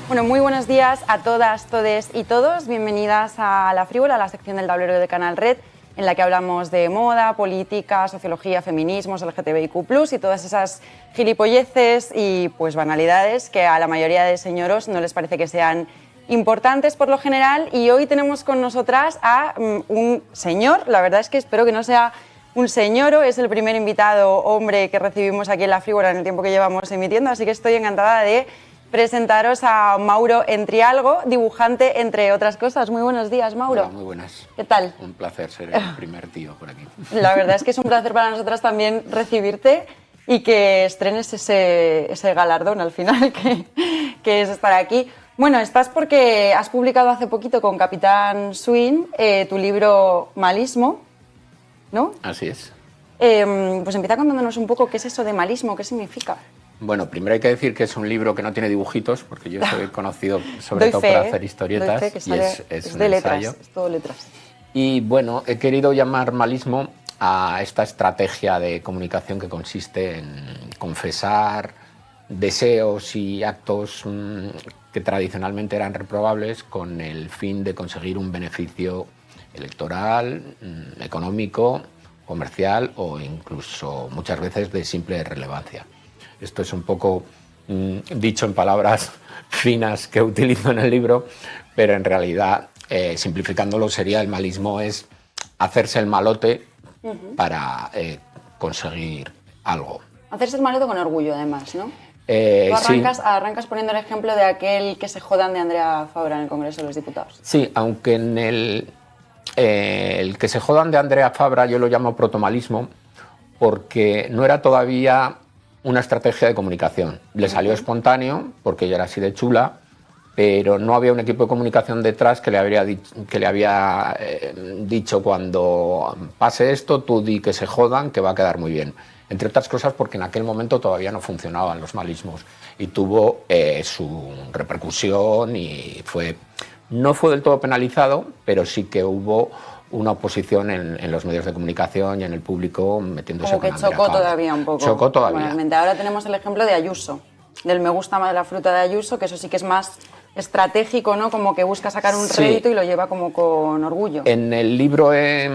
Bueno, muy buenos días a todas, todes y todos. Bienvenidas a La Frívola, la sección del tablero de Canal Red, en la que hablamos de moda, política, sociología, feminismos, LGTBIQ+, y todas esas gilipolleces y pues banalidades que a la mayoría de señoros no les parece que sean importantes por lo general. Y hoy tenemos con nosotras a un señor, la verdad es que espero que no sea un señoro, es el primer invitado hombre que recibimos aquí en La Frívola en el tiempo que llevamos emitiendo, así que estoy encantada de presentaros a Mauro Entrialgo, dibujante, entre otras cosas. Muy buenos días, Mauro. Hola, muy buenas. ¿Qué tal? Un placer ser el primer tío por aquí. La verdad es que es un placer para nosotras también recibirte y que estrenes ese galardón al final, que es estar aquí. Bueno, estás porque has publicado hace poquito con Capitán Swing tu libro Malismo, ¿no? Así es. Pues empieza contándonos un poco qué es eso de malismo, qué significa. Bueno, primero hay que decir que es un libro que no tiene dibujitos, porque yo soy conocido sobre todo por hacer historietas, doy fe, y es un de letras, ensayo. es todo letras. Y bueno, he querido llamar malismo a esta estrategia de comunicación que consiste en confesar deseos y actos que tradicionalmente eran reprobables con el fin de conseguir un beneficio electoral, económico, comercial o incluso muchas veces de simple relevancia. Esto es un poco dicho en palabras finas que utilizo en el libro, pero en realidad, simplificándolo, sería el malismo es hacerse el malote para conseguir algo. Hacerse el malote con orgullo, además, ¿no? Sí. Arrancas poniendo el ejemplo de aquel que se jodan de Andrea Fabra en el Congreso de los Diputados. Sí, aunque en el que se jodan de Andrea Fabra yo lo llamo protomalismo, porque no era todavía una estrategia de comunicación. Le salió espontáneo, porque ella era así de chula, pero no había un equipo de comunicación detrás que le había dicho cuando pase esto, tú di que se jodan, que va a quedar muy bien. Entre otras cosas porque en aquel momento todavía no funcionaban los malismos y tuvo su repercusión y no fue del todo penalizado, pero sí que hubo una oposición en los medios de comunicación y en el público metiéndose como con que chocó todavía un poco. Chocó todavía. Normalmente. Ahora tenemos el ejemplo de Ayuso, del me gusta más la fruta de Ayuso, que eso sí que es más estratégico, ¿no? Como que busca sacar un rédito y lo lleva como con orgullo. En el libro he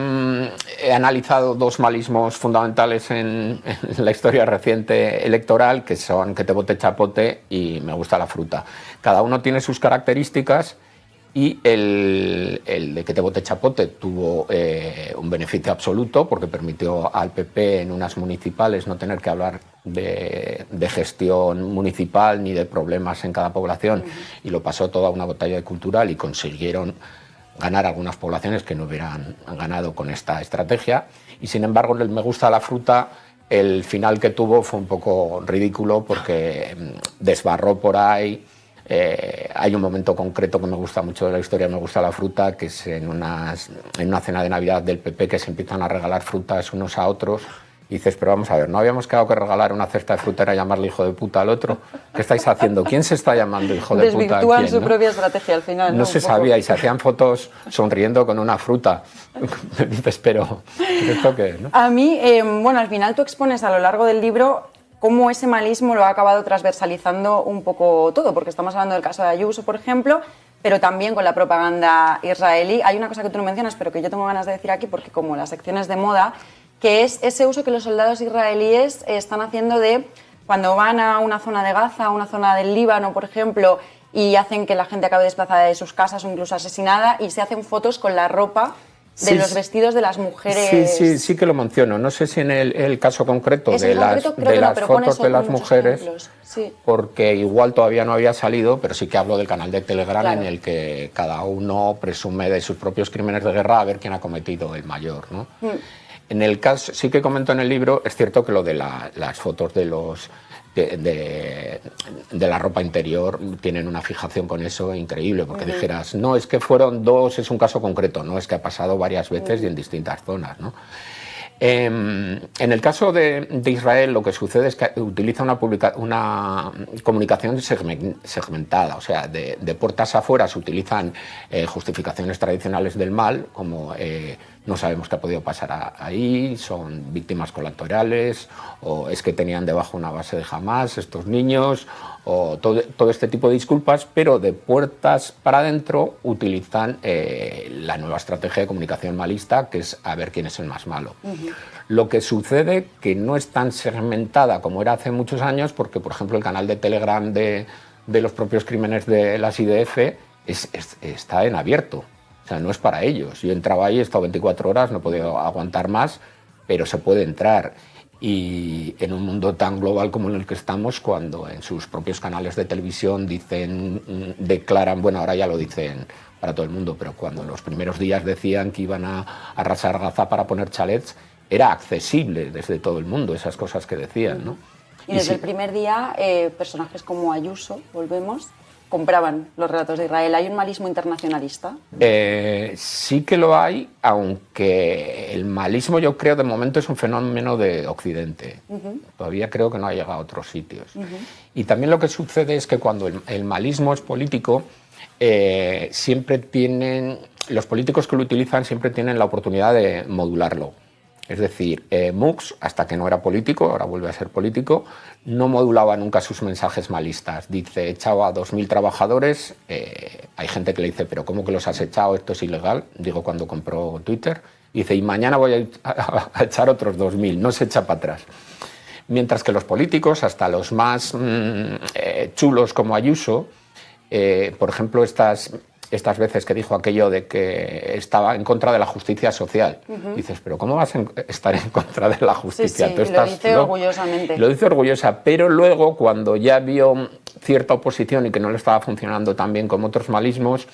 analizado dos malismos fundamentales en la historia reciente electoral, que son que te vote chapote y me gusta la fruta. Cada uno tiene sus características. Y el de que te vote chapote tuvo un beneficio absoluto porque permitió al PP en unas municipales no tener que hablar de gestión municipal ni de problemas en cada población y lo pasó toda una batalla cultural y consiguieron ganar algunas poblaciones que no hubieran ganado con esta estrategia. Y sin embargo, el me gusta la fruta, el final que tuvo fue un poco ridículo porque desbarró por ahí. Hay un momento concreto que me gusta mucho de la historia, me gusta la fruta, que es en una cena de Navidad del PP que se empiezan a regalar frutas unos a otros y dices, pero vamos a ver, ¿no habíamos quedado que regalar una cesta de fruta era llamarle hijo de puta al otro? ¿Qué estáis haciendo? ¿Quién se está llamando hijo de puta a quién? Desvirtúan su propia estrategia al final. No se sabía y se hacían fotos sonriendo con una fruta. Dices, pero ¿esto qué es? ¿No? A mí, bueno, al final tú expones a lo largo del libro cómo ese malismo lo ha acabado transversalizando un poco todo, porque estamos hablando del caso de Ayuso, por ejemplo, pero también con la propaganda israelí. Hay una cosa que tú no mencionas, pero que yo tengo ganas de decir aquí, porque como las secciones de moda, que es ese uso que los soldados israelíes están haciendo de cuando van a una zona de Gaza, a una zona del Líbano, por ejemplo, y hacen que la gente acabe desplazada de sus casas o incluso asesinada, y se hacen fotos con la ropa de los vestidos de las mujeres. Sí que lo menciono. No sé si en el caso concreto de las fotos de las mujeres, porque igual todavía no había salido, pero sí que hablo del canal de Telegram, claro, en el que cada uno presume de sus propios crímenes de guerra a ver quién ha cometido el mayor, ¿no? En el caso, sí que comento en el libro, es cierto que lo de las fotos de la ropa interior tienen una fijación con eso increíble, porque dijeras, no, es que fueron dos, es un caso concreto, no, es que ha pasado varias veces y en distintas zonas, ¿no? En el caso de Israel lo que sucede es que utiliza una comunicación segmentada, o sea, de puertas afuera se utilizan justificaciones tradicionales del mal, como no sabemos qué ha podido pasar ahí, son víctimas colaterales, o es que tenían debajo una base de Hamás estos niños, o todo este tipo de disculpas, pero de puertas para adentro utilizan la nueva estrategia de comunicación malista, que es a ver quién es el más malo. Lo que sucede que no es tan segmentada como era hace muchos años, porque, por ejemplo, el canal de Telegram de los propios crímenes de las IDF está en abierto. O sea, no es para ellos. Yo entraba ahí, he estado 24 horas, no he podido aguantar más, pero se puede entrar. Y en un mundo tan global como en el que estamos, cuando en sus propios canales de televisión declaran, bueno, ahora ya lo dicen para todo el mundo, pero cuando en los primeros días decían que iban a arrasar Gaza para poner chalets, era accesible desde todo el mundo esas cosas que decían, ¿no? Y desde el primer día, personajes como Ayuso, volvemos, compraban los relatos de Israel. ¿Hay un malismo internacionalista? Sí que lo hay, aunque el malismo, yo creo, de momento es un fenómeno de Occidente. Todavía creo que no ha llegado a otros sitios. Y también lo que sucede es que cuando el malismo es político, los políticos que lo utilizan siempre tienen la oportunidad de modularlo. Es decir, Mux, hasta que no era político, ahora vuelve a ser político, no modulaba nunca sus mensajes malistas. Dice, he echado a 2.000 trabajadores, hay gente que le dice, pero ¿cómo que los has echado? Esto es ilegal, digo cuando compró Twitter. Dice, y mañana voy a echar otros 2.000, no se echa para atrás. Mientras que los políticos, hasta los más chulos como Ayuso, por ejemplo, estas veces que dijo aquello de que estaba en contra de la justicia social. Dices, pero ¿cómo vas a estar en contra de la justicia? Sí, lo dice orgullosamente. Lo dice orgullosa, pero luego cuando ya vio cierta oposición y que no le estaba funcionando tan bien como otros malismos,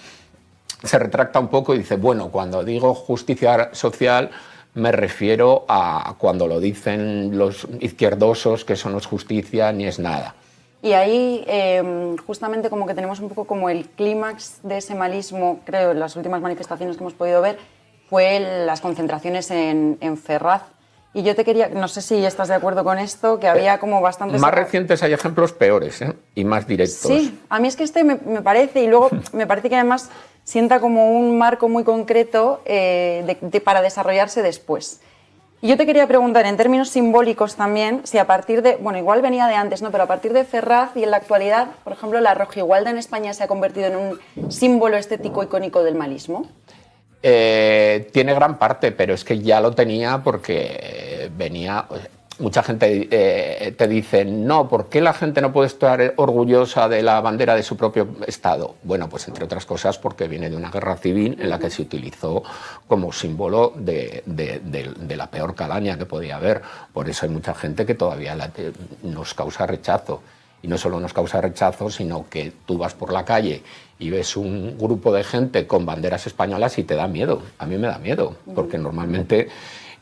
se retracta un poco y dice, bueno, cuando digo justicia social me refiero a cuando lo dicen los izquierdosos, que eso no es justicia ni es nada. Y ahí, justamente como que tenemos un poco como el clímax de ese malismo, creo, en las últimas manifestaciones que hemos podido ver, fue las concentraciones en Ferraz. Y yo te quería, no sé si estás de acuerdo con esto, que había como bastantes... Más recientes hay ejemplos peores, y más directos. Sí, a mí es que este me parece, y luego me parece que además sienta como un marco muy concreto para desarrollarse después. Y yo te quería preguntar, en términos simbólicos también, si a partir de, bueno, igual venía de antes, ¿no? Pero a partir de Ferraz y en la actualidad, por ejemplo, la rojigualda en España se ha convertido en un símbolo estético icónico del malismo. Tiene gran parte, pero es que ya lo tenía porque venía... Mucha gente te dice, no, ¿por qué la gente no puede estar orgullosa de la bandera de su propio Estado? Bueno, pues entre otras cosas porque viene de una guerra civil en la que se utilizó como símbolo de la peor calaña que podía haber. Por eso hay mucha gente que todavía nos causa rechazo. Y no solo nos causa rechazo, sino que tú vas por la calle y ves un grupo de gente con banderas españolas y te da miedo. A mí me da miedo, porque normalmente,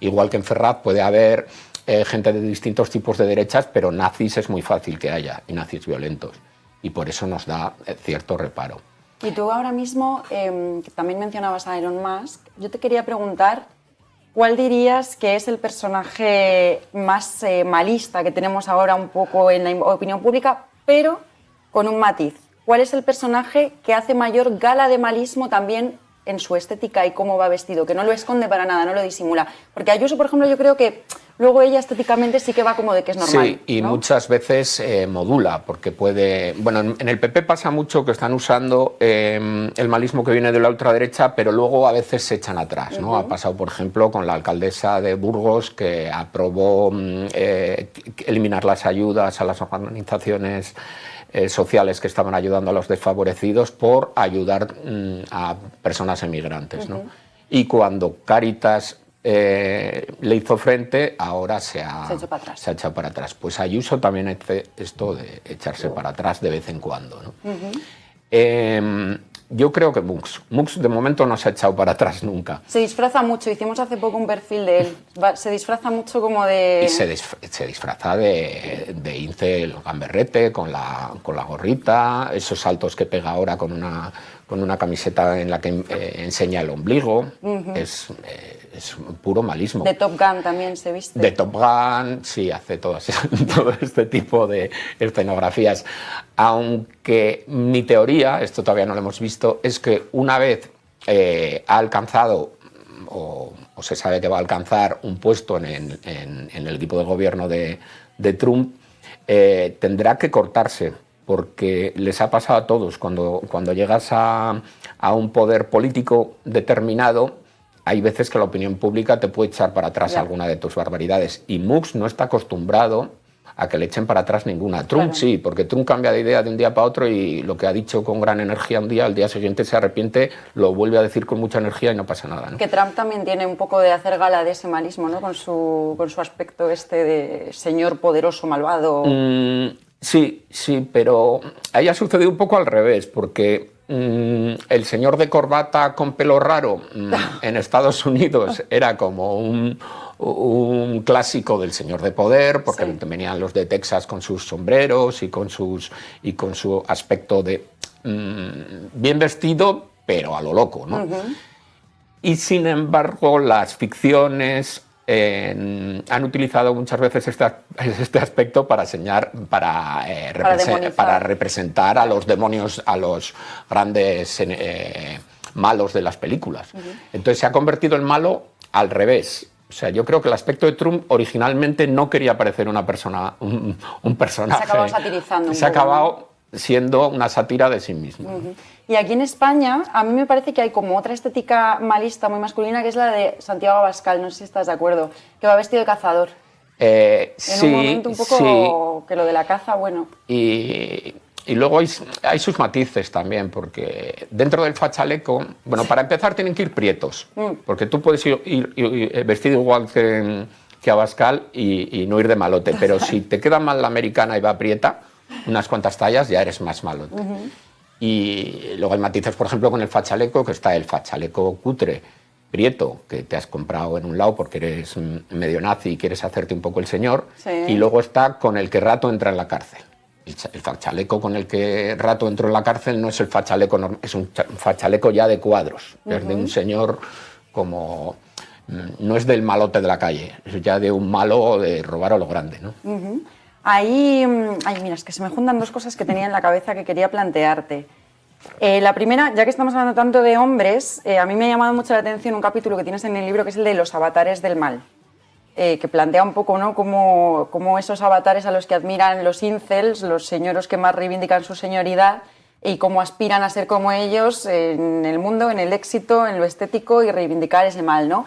igual que en Ferraz, puede haber... gente de distintos tipos de derechas, pero nazis es muy fácil que haya, y nazis violentos. Y por eso nos da cierto reparo. Y tú ahora mismo, que también mencionabas a Elon Musk, yo te quería preguntar, ¿cuál dirías que es el personaje más malista que tenemos ahora un poco en la opinión pública, pero con un matiz? ¿Cuál es el personaje que hace mayor gala de malismo también en su estética y cómo va vestido, que no lo esconde para nada, no lo disimula? Porque Ayuso, por ejemplo, yo creo que luego ella estéticamente sí que va como de que es normal. Sí, y ¿no? muchas veces modula, porque puede... Bueno, en el PP pasa mucho que están usando el malismo que viene de la ultraderecha, pero luego a veces se echan atrás, ¿no? Ha pasado, por ejemplo, con la alcaldesa de Burgos, que aprobó eliminar las ayudas a las organizaciones sociales que estaban ayudando a los desfavorecidos por ayudar a personas emigrantes, ¿no? Y cuando Cáritas le hizo frente, ahora se ha echado para atrás. Pues Ayuso también hace esto de echarse para atrás de vez en cuando, ¿no? Yo creo que Mux de momento no se ha echado para atrás nunca. Se disfraza mucho, hicimos hace poco un perfil de él. Se disfraza mucho como de... Y se disfraza de incel gamberrete, con la gorrita, esos saltos que pega ahora con una camiseta en la que enseña el ombligo. Es puro malismo. De Top Gun también se viste. De Top Gun, sí, hace todo este tipo de escenografías. Aunque mi teoría, esto todavía no lo hemos visto, es que una vez ha alcanzado o se sabe que va a alcanzar un puesto en el equipo de gobierno de Trump, tendrá que cortarse, porque les ha pasado a todos. Cuando llegas a un poder político determinado, hay veces que la opinión pública te puede echar para atrás alguna de tus barbaridades. Y Musk no está acostumbrado a que le echen para atrás ninguna. Trump sí, porque Trump cambia de idea de un día para otro y lo que ha dicho con gran energía un día, al día siguiente se arrepiente, lo vuelve a decir con mucha energía y no pasa nada, ¿no? Que Trump también tiene un poco de hacer gala de ese malismo, ¿no? Con su aspecto de señor poderoso, malvado. Sí, pero ahí ha sucedido un poco al revés, porque el señor de corbata con pelo raro en Estados Unidos era como un clásico del señor de poder, porque venían los de Texas con sus sombreros y con su aspecto de bien vestido, pero a lo loco, ¿no? Y sin embargo, las ficciones han utilizado muchas veces este aspecto para representar a los demonios, a los grandes malos de las películas. Entonces se ha convertido en malo al revés. O sea, yo creo que el aspecto de Trump originalmente no quería parecer un personaje. Se ha acabado satirizando. Se ha acabado siendo una sátira de sí mismo. Y aquí en España, a mí me parece que hay como otra estética malista muy masculina, que es la de Santiago Abascal, no sé si estás de acuerdo, que va vestido de cazador. En un momento un poco que lo de la caza, bueno. Y luego hay sus matices también, porque dentro del fachaleco, bueno, para empezar tienen que ir prietos, porque tú puedes ir vestido igual que Abascal y no ir de malote, pero si te queda mal la americana y va prieta, unas cuantas tallas ya eres más malote. Y luego hay matices, por ejemplo, con el fachaleco, que está el fachaleco cutre, prieto, que te has comprado en un lado porque eres medio nazi y quieres hacerte un poco el señor, y luego está con el que rato entra en la cárcel. El fachaleco con el que rato entró en la cárcel no es el fachaleco normal, es un fachaleco ya de cuadros, es de un señor como... No es del malote de la calle, es ya de un malo de robar a lo grande, ¿no? Ahí, mira, es que se me juntan dos cosas que tenía en la cabeza que quería plantearte. La primera, ya que estamos hablando tanto de hombres, a mí me ha llamado mucho la atención un capítulo que tienes en el libro, que es el de los avatares del mal, que plantea un poco, ¿no?, cómo esos avatares a los que admiran los incels, los señoros que más reivindican su señoridad, y cómo aspiran a ser como ellos en el mundo, en el éxito, en lo estético y reivindicar ese mal, ¿no?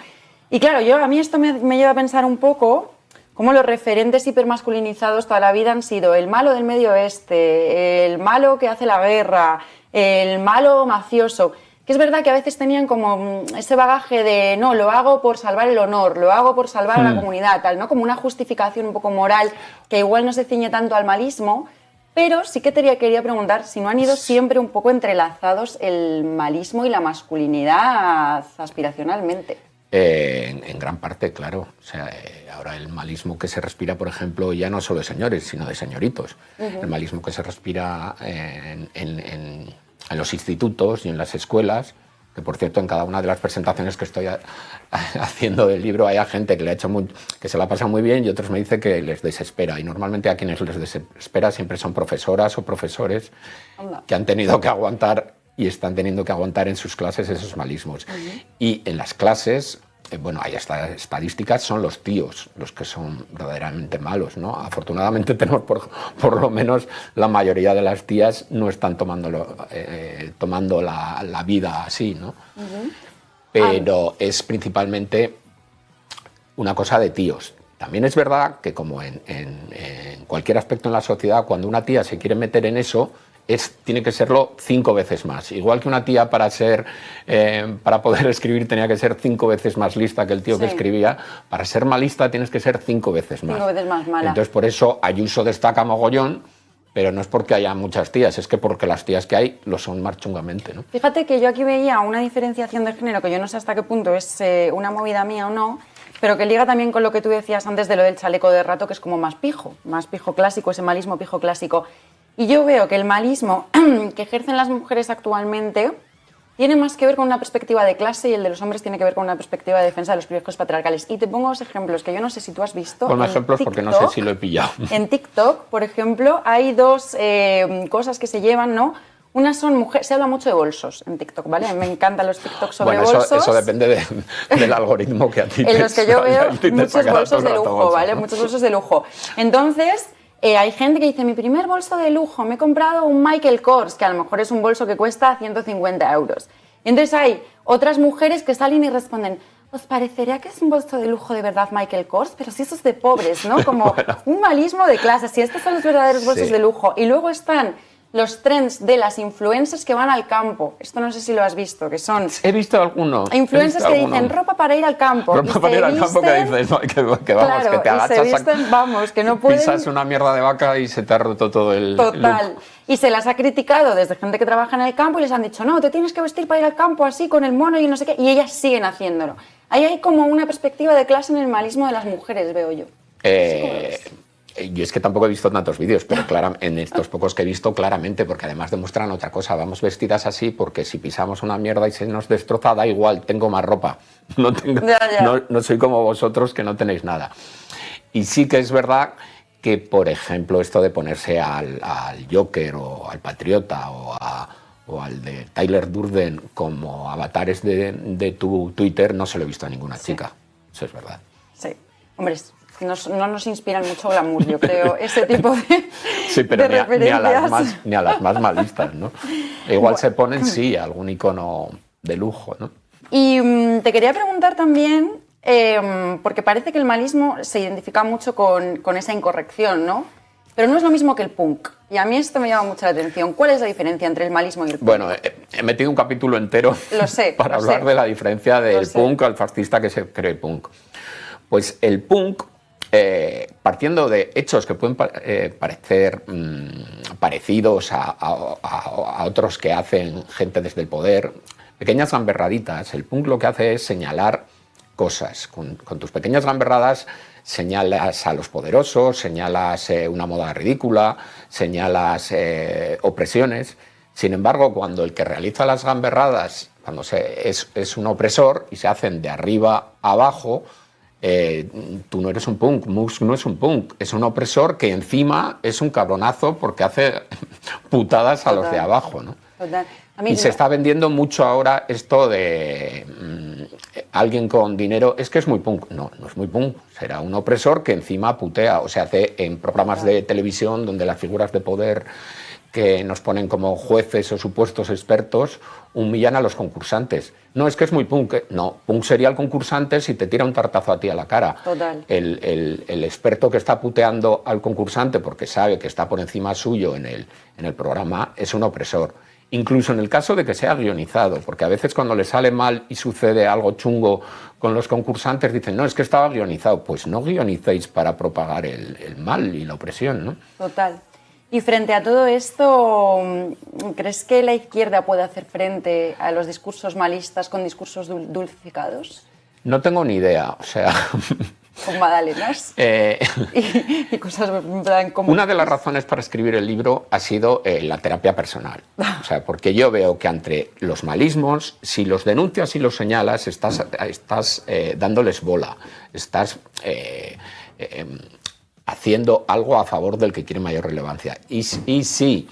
Y claro, a mí esto me lleva a pensar un poco cómo los referentes hipermasculinizados toda la vida han sido el malo del Medio Oeste, el malo que hace la guerra, el malo mafioso, que es verdad que a veces tenían como ese bagaje de no, lo hago por salvar el honor, lo hago por salvar a la comunidad, tal, ¿no? Como una justificación un poco moral que igual no se ciñe tanto al malismo, pero sí que quería preguntar si no han ido siempre un poco entrelazados el malismo y la masculinidad aspiracionalmente. En gran parte, claro. O sea, ahora el malismo que se respira, por ejemplo, ya no solo de señores, sino de señoritos. El malismo que se respira en los institutos y en las escuelas, que por cierto en cada una de las presentaciones que estoy haciendo del libro hay gente que le ha hecho que se la pasa muy bien y otros me dicen que les desespera. Y normalmente a quienes les desespera siempre son profesoras o profesores que han tenido que aguantar y están teniendo que aguantar en sus clases esos malismos. Y en las clases, bueno, hay estadísticas, son los tíos los que son verdaderamente malos, ¿no? Afortunadamente tenemos por lo menos la mayoría de las tías no están tomando la vida así, ¿no? Pero es principalmente una cosa de tíos. También es verdad que como en cualquier aspecto en la sociedad, cuando una tía se quiere meter en eso, tiene que serlo 5 veces más. Igual que una tía para poder escribir tenía que ser 5 veces más lista que el tío que escribía, para ser malista tienes que ser 5 veces más. 5 veces más mala. Entonces por eso Ayuso destaca mogollón, pero no es porque haya muchas tías, es que porque las tías que hay lo son más chungamente, ¿no? Fíjate que yo aquí veía una diferenciación de género que yo no sé hasta qué punto es una movida mía o no, pero que liga también con lo que tú decías antes de lo del chaleco de rato, que es como más pijo clásico, ese malismo pijo clásico. Y yo veo que el malismo que ejercen las mujeres actualmente tiene más que ver con una perspectiva de clase y el de los hombres tiene que ver con una perspectiva de defensa de los privilegios patriarcales. Y te pongo dos ejemplos que yo no sé si tú has visto. Ponme ejemplos porque no sé si lo he pillado. En TikTok, por ejemplo, hay dos cosas que se llevan, ¿no? Unas son mujeres, se habla mucho de bolsos en TikTok, ¿vale? Me encantan los TikToks sobre bueno, bolsos. Eso depende del algoritmo que a ti en los que yo veo muchos bolsos de lujo, bolsos, ¿vale? ¿no? Muchos bolsos de lujo. Entonces, hay gente que dice, mi primer bolso de lujo, me he comprado un Michael Kors, que a lo mejor es un bolso que cuesta 150 euros. Entonces hay otras mujeres que salen y responden, ¿os parecería que es un bolso de lujo de verdad Michael Kors? Pero si eso es de pobres, ¿no? Como bueno, un malismo de clase, si estos son los verdaderos bolsos de lujo. Y luego están los trends de las influencers que van al campo. Esto no sé si lo has visto, que son... He visto algunos. Influencers que dicen ropa para ir al campo. Ropa para ir al campo que dices, no, que vamos, claro, que te agachas, y se visten, vamos, que no pueden... pisas una mierda de vaca y se te ha roto todo el Total. look. Y se las ha criticado desde gente que trabaja en el campo y les han dicho, no, te tienes que vestir para ir al campo así, con el mono y no sé qué. Y ellas siguen haciéndolo. Ahí hay como una perspectiva de clase en el malismo de las mujeres, veo yo. Yo es que tampoco he visto tantos vídeos, pero en estos pocos que he visto claramente, porque además demuestran otra cosa. Vamos vestidas así porque si pisamos una mierda y se nos destroza, da igual, tengo más ropa. No soy como vosotros que no tenéis nada. Y sí que es verdad que, por ejemplo, esto de ponerse al Joker o al Patriota o al de Tyler Durden como avatares de tu Twitter, no se lo he visto a ninguna chica. Eso es verdad. Sí. Hombre, no nos inspiran mucho glamour, yo creo, ese tipo de sí, pero de referencias. Ni a las más malistas, ¿no? Igual se ponen, sí, algún icono de lujo, ¿no? Y te quería preguntar también, porque parece que el malismo se identifica mucho con esa incorrección, ¿no? Pero no es lo mismo que el punk. Y a mí esto me llama mucho la atención. ¿Cuál es la diferencia entre el malismo y el punk? Bueno, he metido un capítulo entero para hablar de la diferencia del punk al fascista que se cree punk. Pues el punk, partiendo de hechos que pueden parecer parecidos a otros que hacen gente desde el poder, pequeñas gamberraditas, el punk lo que hace es señalar cosas. Con tus pequeñas gamberradas señalas a los poderosos, señalas una moda ridícula, señalas opresiones. Sin embargo, cuando el que realiza las gamberradas, cuando es un opresor y se hacen de arriba a abajo, tú no eres un punk, Musk no es un punk, es un opresor que encima es un cabronazo porque hace putadas a los de abajo, ¿no? Total. Y se está vendiendo mucho ahora esto de alguien con dinero, es que es muy punk. No, no es muy punk, será un opresor que encima putea, o se hace en programas de televisión donde las figuras de poder que nos ponen como jueces o supuestos expertos humillan a los concursantes. No, es que es muy punk. No, punk sería el concursante si te tira un tartazo a ti a la cara. Total. El experto que está puteando al concursante porque sabe que está por encima suyo en el programa es un opresor. Incluso en el caso de que sea guionizado, porque a veces cuando le sale mal y sucede algo chungo con los concursantes dicen, no, es que estaba guionizado. Pues no guionicéis para propagar el mal y la opresión, ¿no? Total. Y frente a todo esto, ¿crees que la izquierda puede hacer frente a los discursos malistas con discursos dulcificados? No tengo ni idea, o sea... Con magdalenas y cosas en plan como... Una de las razones para escribir el libro ha sido la terapia personal. O sea, porque yo veo que entre los malismos, si los denuncias y los señalas, estás dándoles bola, estás haciendo algo a favor del que quiere mayor relevancia. Y si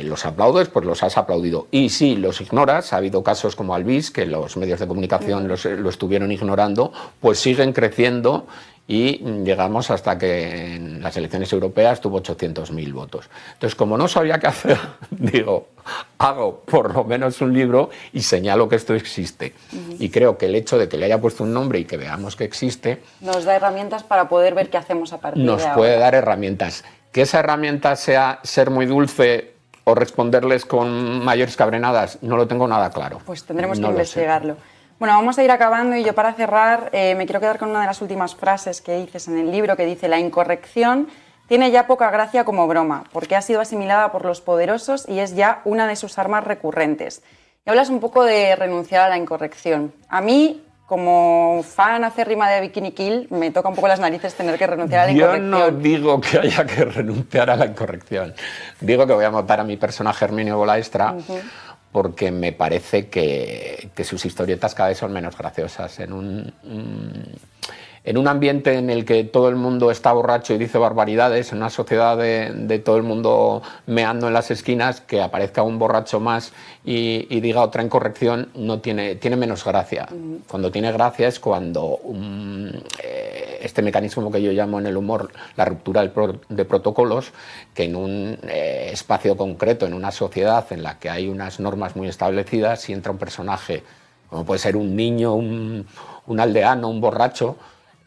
los aplaudes, pues los has aplaudido. Y si los ignoras, ha habido casos como Albiz, que los medios de comunicación lo estuvieron ignorando, pues siguen creciendo y llegamos hasta que en las elecciones europeas tuvo 800.000 votos. Entonces, como no sabía qué hacer, digo, hago por lo menos un libro y señalo que esto existe. Y creo que el hecho de que le haya puesto un nombre y que veamos que existe... Nos da herramientas para poder ver qué hacemos a partir de ahora. Nos puede dar herramientas. Que esa herramienta sea ser muy dulce o responderles con mayores cabrenadas, no lo tengo nada claro. Pues tendremos que investigarlo. Bueno, vamos a ir acabando y yo para cerrar me quiero quedar con una de las últimas frases que dices en el libro, que dice: la incorrección tiene ya poca gracia como broma, porque ha sido asimilada por los poderosos y es ya una de sus armas recurrentes. Y hablas un poco de renunciar a la incorrección. A mí, como fan acérrima de Bikini Kill, me toca un poco las narices tener que renunciar a la incorrección. Yo no digo que haya que renunciar a la incorrección. Digo que voy a matar a mi personaje Herminio Bolaestra porque me parece que sus historietas cada vez son menos graciosas. En en un ambiente en el que todo el mundo está borracho y dice barbaridades, en una sociedad de todo el mundo meando en las esquinas, que aparezca un borracho más y diga otra incorrección, no tiene menos gracia. Cuando tiene gracia es cuando este mecanismo que yo llamo en el humor la ruptura de protocolos, que en un espacio concreto, en una sociedad en la que hay unas normas muy establecidas, si entra un personaje, como puede ser un niño, un aldeano, un borracho,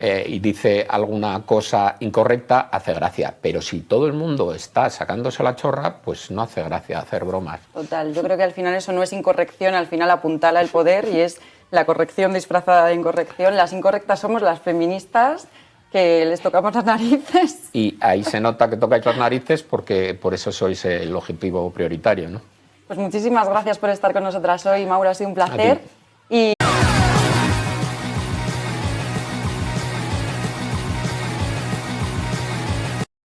y dice alguna cosa incorrecta, hace gracia. Pero si todo el mundo está sacándose la chorra, pues no hace gracia hacer bromas. Total, yo creo que al final eso no es incorrección, al final apuntala el poder y es la corrección disfrazada de incorrección. Las incorrectas somos las feministas, que les tocamos las narices. Y ahí se nota que tocáis las narices porque por eso sois el objetivo prioritario, ¿no? Pues muchísimas gracias por estar con nosotras hoy, Maura, ha sido un placer. Y